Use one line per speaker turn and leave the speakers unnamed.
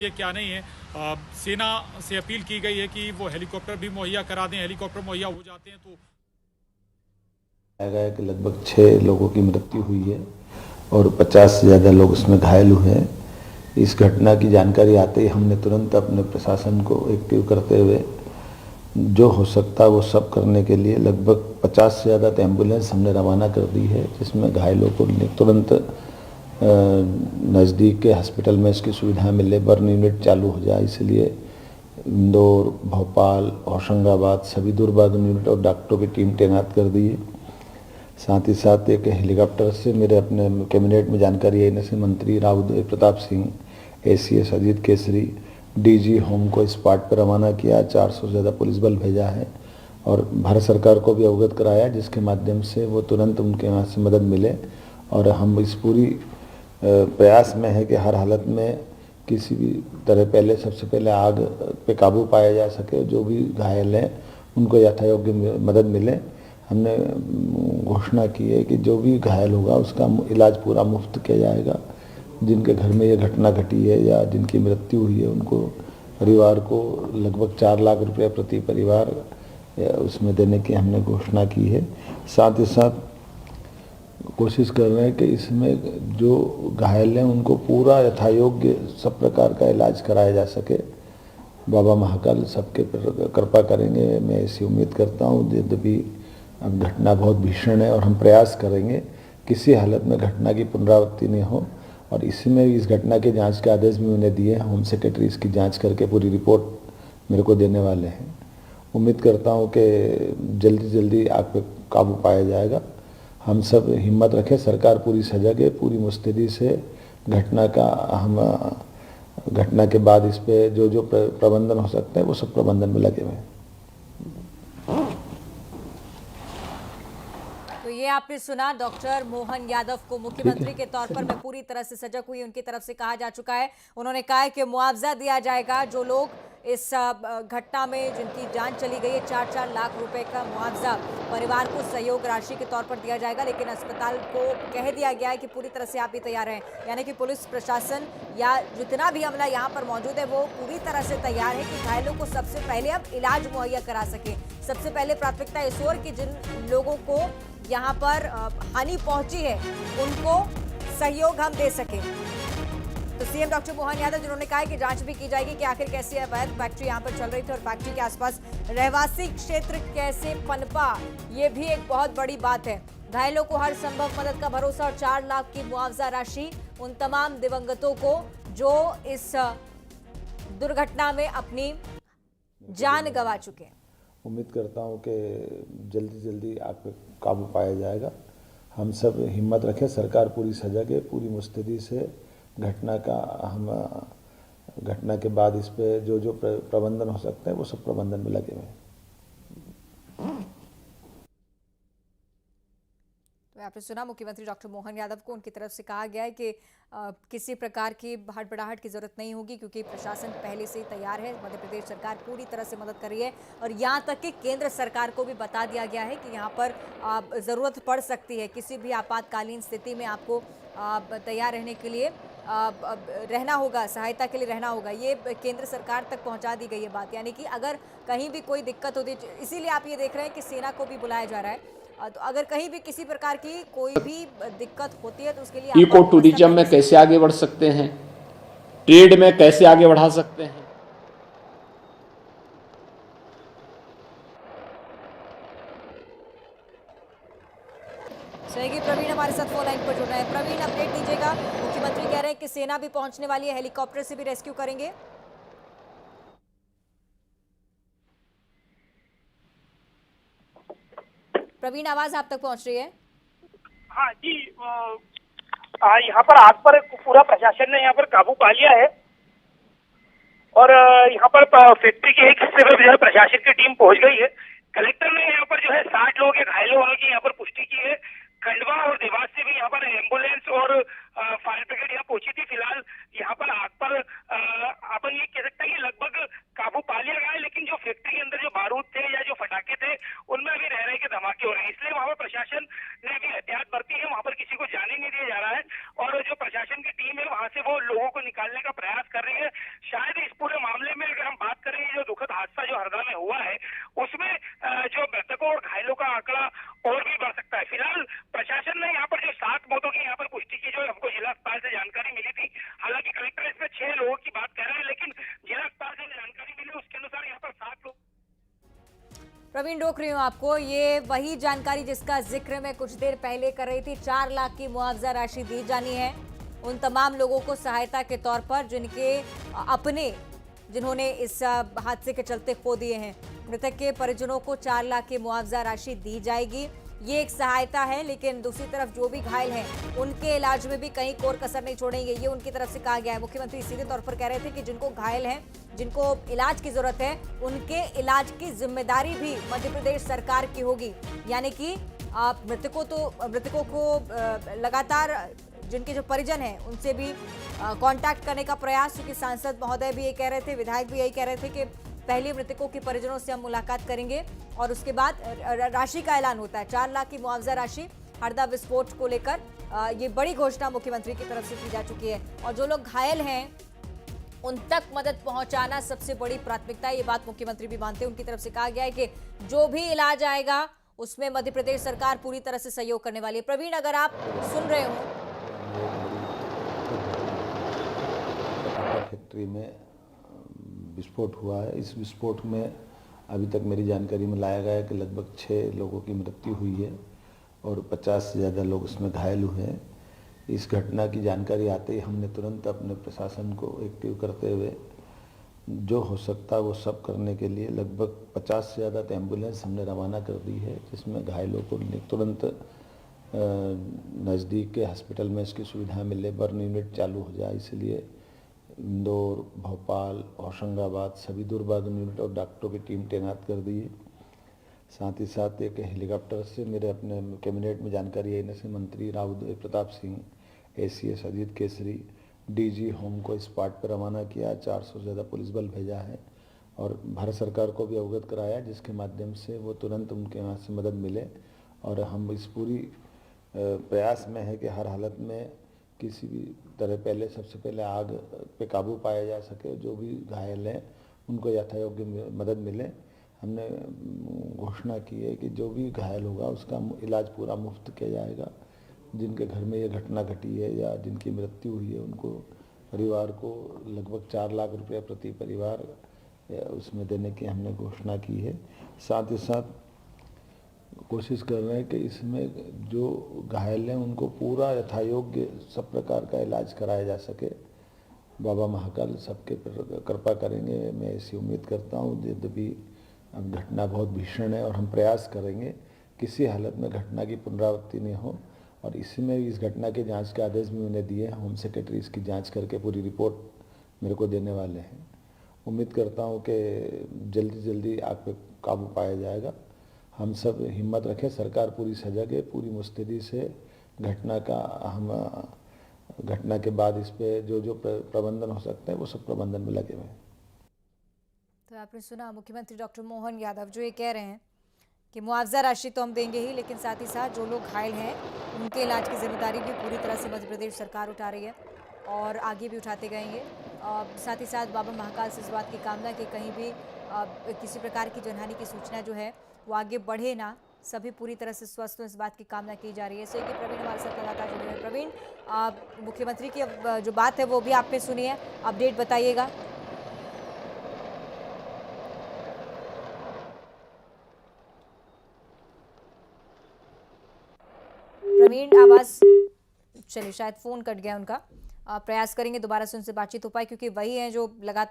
ये क्या नहीं है। सेना से अपील की गई है कि वो हेलीकॉप्टर भी मुहैया करा दें। हेलीकॉप्टर मुहैया हो जाते हैं तो
गया कि लगभग 6 लोगों की मृत्यु हुई है और 50 से ज़्यादा लोग उसमें घायल हुए हैं। इस घटना की जानकारी आते ही हमने तुरंत अपने प्रशासन को एक्टिव करते हुए जो हो सकता है वो सब करने के लिए लगभग 50 से ज़्यादा एम्बुलेंस हमने रवाना कर दी है, जिसमें घायलों को तुरंत नज़दीक के हॉस्पिटल में इसकी सुविधा मिले, बर्न यूनिट चालू हो जाए, इसलिए इंदौर, भोपाल, होशंगाबाद सभी दूरबर्न यूनिट और डॉक्टरों की टीम तैनात कर दी है। साथ ही साथ एक हेलीकॉप्टर से मेरे अपने कैबिनेट में जानकारी आई से मंत्री Rao Pratap Singh, ACS Ajit Kesari, DG home को इस स्पॉट पर रवाना किया। 400 से ज़्यादा पुलिस बल भेजा है और भारत सरकार को भी अवगत कराया, जिसके माध्यम से वो तुरंत उनके यहाँ से मदद मिले। और हम इस पूरी प्रयास में है कि हर हालत में किसी भी तरह सबसे पहले आग पे काबू पाया जा सके। जो भी घायल हैं उनको यथायोग्य मदद मिले। हमने घोषणा की है कि जो भी घायल होगा उसका इलाज पूरा मुफ्त किया जाएगा। जिनके घर में ये घटना घटी है या जिनकी मृत्यु हुई है उनको परिवार को लगभग 4 लाख रुपए प्रति परिवार उसमें देने की हमने घोषणा की है। साथ ही साथ कोशिश कर रहे हैं कि इसमें जो घायल हैं उनको पूरा यथायोग्य सब प्रकार का इलाज कराया जा सके। बाबा महाकाल सबके कृपा करेंगे, मैं ऐसी उम्मीद करता हूँ। यद्यपि अब घटना बहुत भीषण है और हम प्रयास करेंगे किसी हालत में घटना की पुनरावृत्ति नहीं हो। और इसमें इस घटना के जांच के आदेश भी उन्हें दिए हैं। होम सेक्रेटरी इसकी जांच करके पूरी रिपोर्ट मेरे को देने वाले हैं। उम्मीद करता हूँ कि जल्दी जल्दी आग पे काबू पाया जाएगा। हम सब हिम्मत रखें, सरकार पूरी सजग है, पूरी मुस्तैदी से घटना के बाद इस पे जो जो प्रबंधन हो सकते हैं वो सब प्रबंधन में लगे हुए हैं।
तो ये आपने सुना डॉक्टर मोहन यादव को। मुख्यमंत्री के तौर पर मैं पूरी तरह से सजग हुई, उनकी तरफ से कहा जा चुका है। उन्होंने कहा है कि मुआवजा दिया जाएगा। जो लोग इस घटना में जिनकी जान चली गई है, 4-4 लाख रुपए का मुआवजा परिवार को सहयोग राशि के तौर पर दिया जाएगा। लेकिन अस्पताल को कह दिया गया है कि पूरी तरह से आप भी तैयार हैं, यानी कि पुलिस प्रशासन या जितना भी अमला यहाँ पर मौजूद है वो पूरी तरह से तैयार है कि घायलों को सबसे पहले अब इलाज मुहैया करा सके। सबसे पहले प्राथमिकता इस ओर कि जिन लोगों को यहाँ पर हानि पहुंची है उनको सहयोग हम दे सके। तो सीएम डॉक्टर मोहन यादव जिन्होंने कहा है कि जांच भी की जाएगी कि आखिर कैसी अवैध फैक्ट्री यहाँ पर चल रही थी और फैक्ट्री के आसपास रहवासी क्षेत्र कैसे पनपा, ये भी एक बहुत बड़ी बात है। घायलों को हर संभव मदद का भरोसा और 4 लाख की मुआवजा राशि उन तमाम दिवंगतों को जो इस दुर्घटना में अपनी जान गंवा चुके हैं।
उम्मीद करता हूँ कि जल्दी जल्दी आग पे काबू पाया जाएगा। हम सब हिम्मत रखें, सरकार पूरी सजग है, पूरी मुस्तैदी से घटना के बाद इस पे जो जो प्रबंधन हो सकते हैं वो सब प्रबंधन में लगे हुए हैं।
तो आपने सुना मुख्यमंत्री डॉक्टर मोहन यादव को। उनकी तरफ से कहा गया है कि किसी प्रकार की हड़बड़ाहट की जरूरत नहीं होगी क्योंकि प्रशासन पहले से ही तैयार है। मध्य प्रदेश सरकार पूरी तरह से मदद कर रही है और यहाँ तक कि केंद्र सरकार को भी बता दिया गया है कि यहाँ पर ज़रूरत पड़ सकती है। किसी भी आपातकालीन स्थिति में आपको तैयार रहने के लिए रहना होगा, सहायता के लिए रहना होगा। ये केंद्र सरकार तक पहुंचा दी गई है बात, यानी कि अगर कहीं भी कोई दिक्कत होती है, इसीलिए आप ये देख रहे हैं कि सेना को भी बुलाया जा रहा है। तो अगर कहीं भी किसी प्रकार की कोई भी दिक्कत होती है तो उसके लिए
इको टूरिज्म में कैसे आगे बढ़ सकते हैं, ट्रेड में कैसे आगे बढ़ा सकते हैं।
सहयोगी प्रवीण हमारे साथ फोन लाइन पर जुड़ रहे हैं। प्रवीण, अपडेट दीजिएगा। मुख्यमंत्री कह रहे हैं कि सेना भी पहुंचने वाली है, हेलीकॉप्टर से भी रेस्क्यू करेंगे। प्रवीण, आवाज आप तक पहुंच रही है?
हाँ जी, यहाँ पर आग पर पूरा प्रशासन ने यहाँ पर काबू पा लिया है और यहाँ पर फैक्ट्री के एक हिस्से में जो है प्रशासन की टीम पहुंच गई है। कलेक्टर ने यहाँ पर जो है 60 लोगों के घायल होने की यहाँ पर पुष्टि की है। खंडवा और देवास से भी यहाँ पर एम्बुलेंस और फायर ब्रिगेड यहाँ पहुंची थी। फिलहाल यहाँ पर आग पर अपन ये कह सकते हैं कि लगभग काबू पा लिया गया है, लेकिन जो फैक्ट्री के अंदर जो बारूद थे या जो फटाके थे उनमें अभी रह रहे के धमाके हो रहे हैं। इसलिए वहाँ पर प्रशासन ने अभी एहतियात बरती है, वहाँ पर किसी को जाने नहीं दिया जा रहा है और जो प्रशासन की टीम है वहाँ से वो लोगों को निकालने का प्रयास कर रही है। हरदा में हुआ है उसमें जो मृतकों और घायलों का आंकड़ा और भी बढ़ सकता है। फिलहाल प्रशासन ने यहाँ पर जो 7 मौतों की यहाँ पर पुष्टि की, जो हमको जिला अस्पताल से जानकारी मिली थी। हालांकि कलेक्टर इसमें 6 लोगों की बात कर रहे हैं, लेकिन जिला अस्पताल से जानकारी मिली उसके अनुसार यहाँ पर 7 लोग।
प्रवीण, रोक रही हूँ आपको। ये वही जानकारी जिसका जिक्र मैं कुछ देर पहले कर रही थी। 4 लाख की मुआवजा राशि दी जानी है उन तमाम लोगों को सहायता के तौर पर जिन्होंने इस हादसे के चलते खो दिए हैं। मृतक के परिजनों को 4 लाख की मुआवजा राशि दी जाएगी। ये एक सहायता है, लेकिन दूसरी तरफ जो भी घायल हैं उनके इलाज में भी कहीं कोर कसर नहीं छोड़ेंगे, ये उनकी तरफ से कहा गया है। मुख्यमंत्री सीधे तौर पर कह रहे थे कि जिनको घायल हैं, जिनको इलाज की जरूरत है, उनके इलाज की जिम्मेदारी भी मध्य प्रदेश सरकार की होगी। यानी कि मृतकों को लगातार जिनके जो परिजन हैं उनसे भी कांटेक्ट करने का प्रयास, क्योंकि सांसद महोदय भी ये कह रहे थे, विधायक भी यही कह रहे थे कि पहले मृतकों के परिजनों से हम मुलाकात करेंगे और उसके बाद राशि का ऐलान होता है। 4 लाख की मुआवजा राशि हरदा विस्फोट को लेकर ये बड़ी घोषणा मुख्यमंत्री की तरफ से की जा चुकी है और जो लोग घायल हैं उन तक मदद पहुंचाना सबसे बड़ी प्राथमिकता है। ये बात मुख्यमंत्री भी मानते हैं। उनकी तरफ से कहा गया है कि जो भी इलाज आएगा उसमें मध्य प्रदेश सरकार पूरी तरह से सहयोग करने वाली है। प्रवीण, अगर आप सुन रहे हो,
फैक्ट्री में विस्फोट हुआ है। इस विस्फोट में अभी तक मेरी जानकारी में लाया गया है कि लगभग 6 लोगों की मृत्यु हुई है और 50 से ज़्यादा लोग उसमें घायल हुए हैं। इस घटना की जानकारी आते ही हमने तुरंत अपने प्रशासन को एक्टिव करते हुए जो हो सकता है वो सब करने के लिए लगभग 50 से ज़्यादा एम्बुलेंस हमने रवाना कर दी है, जिसमें घायलों को तुरंत नज़दीक के हॉस्पिटल में इसकी सुविधा मिले, बर्न यूनिट चालू हो जाए। इसलिए इंदौर, भोपाल, होशंगाबाद सभी दूरबाद यूनिट और डॉक्टरों की टीम तैनात कर दी है। साथ ही साथ एक हेलीकॉप्टर से मेरे अपने कैबिनेट में जानकारी आने से मंत्री Rao Pratap Singh, ACS Ajit Kesari, DG home को स्पॉट पर रवाना किया। 400 से ज़्यादा पुलिस बल भेजा है और भारत सरकार को भी अवगत कराया, जिसके माध्यम से वो तुरंत उनके यहाँ से मदद मिले। और हम इस पूरी प्रयास में है कि हर हालत में किसी भी तरह सबसे पहले आग पे काबू पाया जा सके। जो भी घायल हैं उनको यथायोग्य मदद मिले। हमने घोषणा की है कि जो भी घायल होगा उसका इलाज पूरा मुफ्त किया जाएगा। जिनके घर में ये घटना घटी है या जिनकी मृत्यु हुई है उनको परिवार को लगभग 4 लाख रुपये प्रति परिवार उसमें देने की हमने घोषणा की है। साथ ही साथ कोशिश कर रहे हैं कि इसमें जो घायल हैं उनको पूरा यथायोग्य सब प्रकार का इलाज कराया जा सके। बाबा महाकाल सबके पर कृपा करेंगे, मैं ऐसी उम्मीद करता हूँ। यद्यपि अब घटना बहुत भीषण है और हम प्रयास करेंगे किसी हालत में घटना की पुनरावृत्ति नहीं हो। और इसमें इस घटना के जांच के आदेश भी मैंने दिए हैं। होम सेक्रेटरी इसकी जांच करके पूरी रिपोर्ट मेरे को देने वाले हैं। उम्मीद करता हूँ कि जल्दी जल्दी आग पे काबू पाया जाएगा। हम सब हिम्मत रखें, सरकार पूरी सजग है, पूरी मुस्तैदी से घटना के बाद इस पे जो प्रबंधन हो सकते हैं वो सब प्रबंधन में लगे हुए हैं।
तो आपने सुना मुख्यमंत्री डॉक्टर मोहन यादव जो ये कह रहे हैं कि मुआवजा राशि तो हम देंगे ही, लेकिन साथ ही साथ जो लोग घायल हैं उनके इलाज की जिम्मेदारी भी पूरी तरह से मध्य प्रदेश सरकार उठा रही है और आगे भी उठाते गएंगे। साथ ही साथ बाबा महाकाल से इस बात की कामना कि कहीं भी किसी प्रकार की जनहानि की सूचना जो है वो आगे बढ़े ना, सभी पूरी तरह से स्वस्थ हो, इस बात की कामना की जा रही है। सो कि प्रवीण हमारे साथ लगातार जुड़े हुए। प्रवीण, मुख्यमंत्री की जो बात है वो भी आपने सुनी है, अपडेट बताइएगा। प्रवीण, आवाज चलिए शायद फोन कट गया उनका। प्रयास करेंगे दोबारा से उनसे बातचीत हो पाए, क्योंकि वही है जो लगातार